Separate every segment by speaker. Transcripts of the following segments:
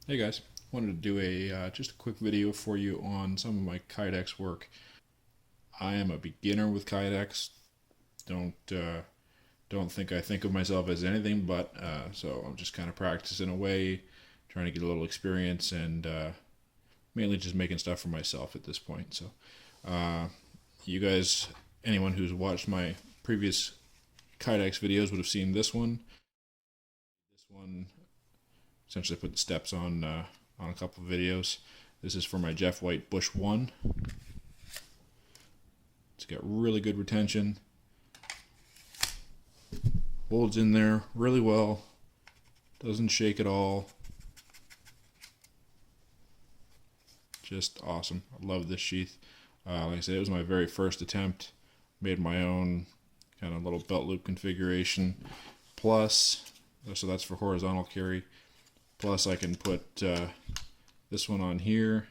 Speaker 1: Hey guys, wanted to do a just a quick video for you on some of my Kydex work. I am a beginner with Kydex. Don't think I think of myself as anything but so I'm just kind of practicing away, trying to get a little experience, and mainly just making stuff for myself at this point. So uh, you guys, anyone who's watched my previous Kydex videos would have seen this one. This one essentially put the steps on a couple of videos. This is for my Jeff White Bush 1. It's got really good retention. Holds in there really well. Doesn't shake at all. Just awesome. I love this sheath. Like I said, it was my very first attempt. Made my own kind of little belt loop configuration. Plus, so that's for horizontal carry. Plus I can put this one on here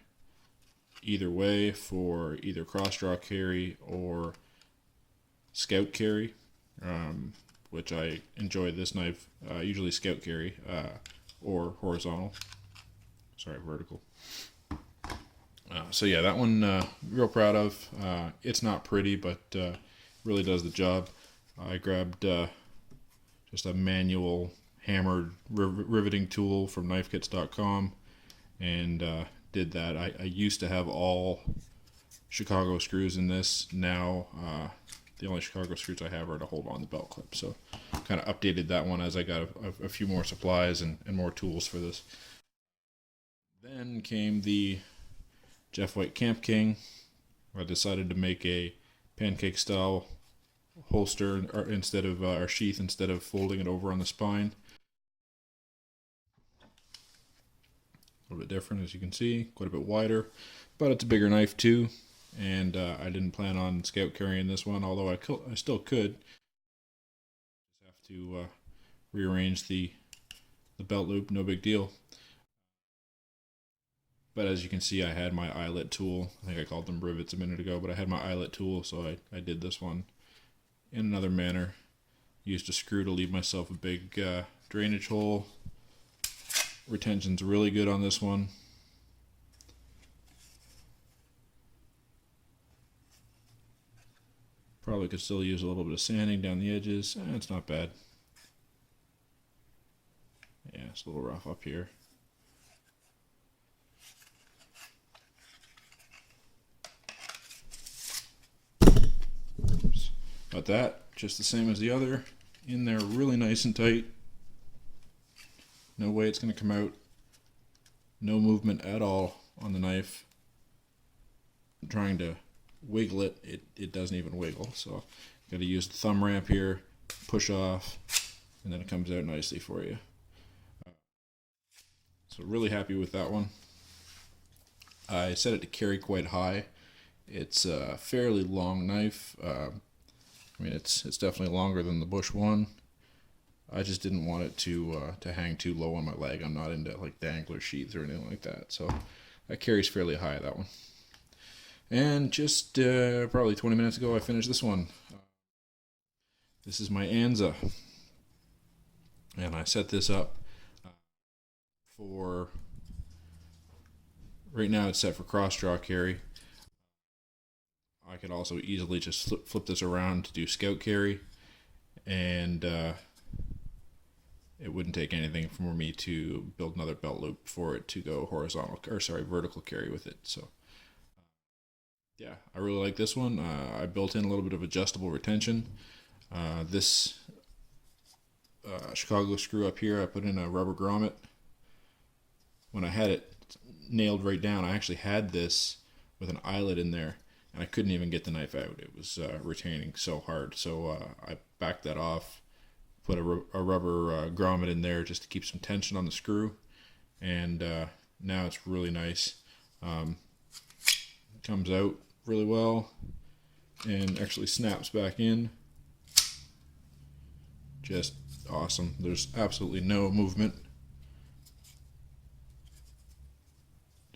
Speaker 1: either way for either cross draw carry or scout carry, which I enjoy this knife, usually scout carry or horizontal, sorry, vertical. So yeah, that one real proud of. It's not pretty, but really does the job. I grabbed just a manual hammered riveting tool from knifekits.com and did that. I used to have all Chicago screws in this. Now the only Chicago screws I have are to hold on the belt clip. So kind of updated that one as I got a few more supplies and more tools for this. Then came the Jeff White Camp King. I decided to make a pancake style holster instead of our sheath, instead of folding it over on the spine. A little bit different, as you can see, quite a bit wider, but it's a bigger knife too. And I didn't plan on scout carrying this one, although I still could. Just have to rearrange the belt loop, no big deal. But as you can see, I had my eyelet tool. I think I called them rivets a minute ago, but I had my eyelet tool, so I did this one in another manner. Used a screw to leave myself a big drainage hole. Retention's really good on this one. Probably could still use a little bit of sanding down the edges. It's not bad. Yeah, it's a little rough up here. Oops. But that, just the same as the other, in there really nice and tight. No way it's going to come out. No movement at all on the knife. I'm trying to wiggle it, it doesn't even wiggle. So got to use the thumb ramp here, push off, and then it comes out nicely for you. So really happy with that one. I set it to carry quite high. It's a fairly long knife. I mean, it's definitely longer than the Bush one. I just didn't want it to hang too low on my leg. I'm not into like dangler sheaths or anything like that. So that carries fairly high, that one. And just probably 20 minutes ago, I finished this one. This is my Anza, and I set this up for, right now it's set for cross draw carry. I could also easily just flip this around to do scout carry, and it wouldn't take anything for me to build another belt loop for it to go horizontal, or sorry, vertical carry with it. So yeah, I really like this one. I built in a little bit of adjustable retention. This Chicago screw up here, I put in a rubber grommet. When I had it nailed right down, I actually had this with an eyelet in there, and I couldn't even get the knife out. It was retaining so hard. So I backed that off, put a rubber grommet in there just to keep some tension on the screw, and now it's really nice. Comes out really well and actually snaps back in. Just awesome. There's absolutely no movement.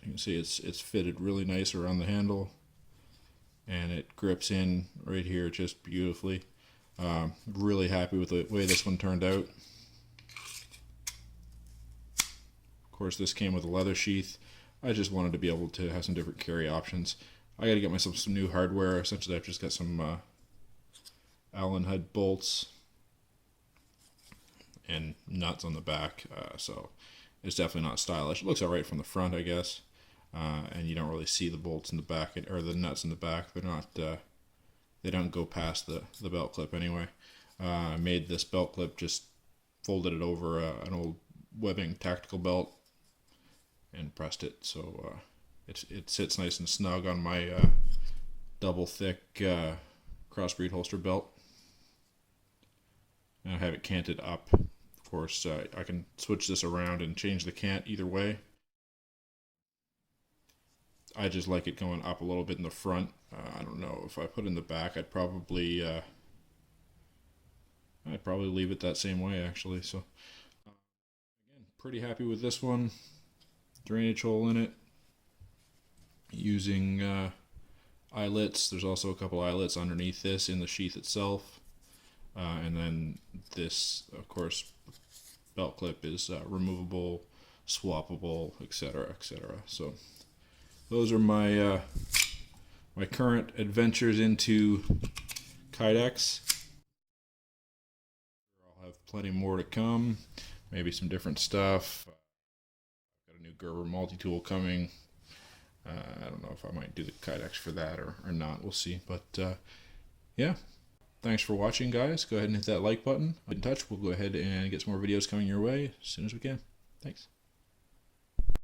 Speaker 1: You can see it's fitted really nice around the handle, and it grips in right here just beautifully. Really happy with the way this one turned out. Of course, this came with a leather sheath. I just wanted to be able to have some different carry options. I got to get myself some new hardware. Essentially, I've just got some Allen head bolts and nuts on the back, so it's definitely not stylish. It looks alright from the front, I guess, and you don't really see the bolts in the back, or the nuts in the back. They're not, they don't go past the belt clip anyway. I made this belt clip, just folded it over an old webbing tactical belt and pressed it, so it sits nice and snug on my double thick crossbreed holster belt. And I have it canted up. Of course, I can switch this around and change the cant either way. I just like it going up a little bit in the front. I don't know, if I put it in the back, I'd probably leave it that same way, actually. So again, pretty happy with this one. Drainage hole in it, using eyelets. There's also a couple eyelets underneath this in the sheath itself, and then this, of course, belt clip is removable, swappable, etc., etc. So those are my my current adventures into Kydex. I'll have plenty more to come, maybe some different stuff. I've got a new Gerber multi-tool coming. I don't know if I might do the Kydex for that or not. We'll see. But yeah, thanks for watching, guys. Go ahead and hit that like button. Get in touch. We'll go ahead and get some more videos coming your way as soon as we can. Thanks.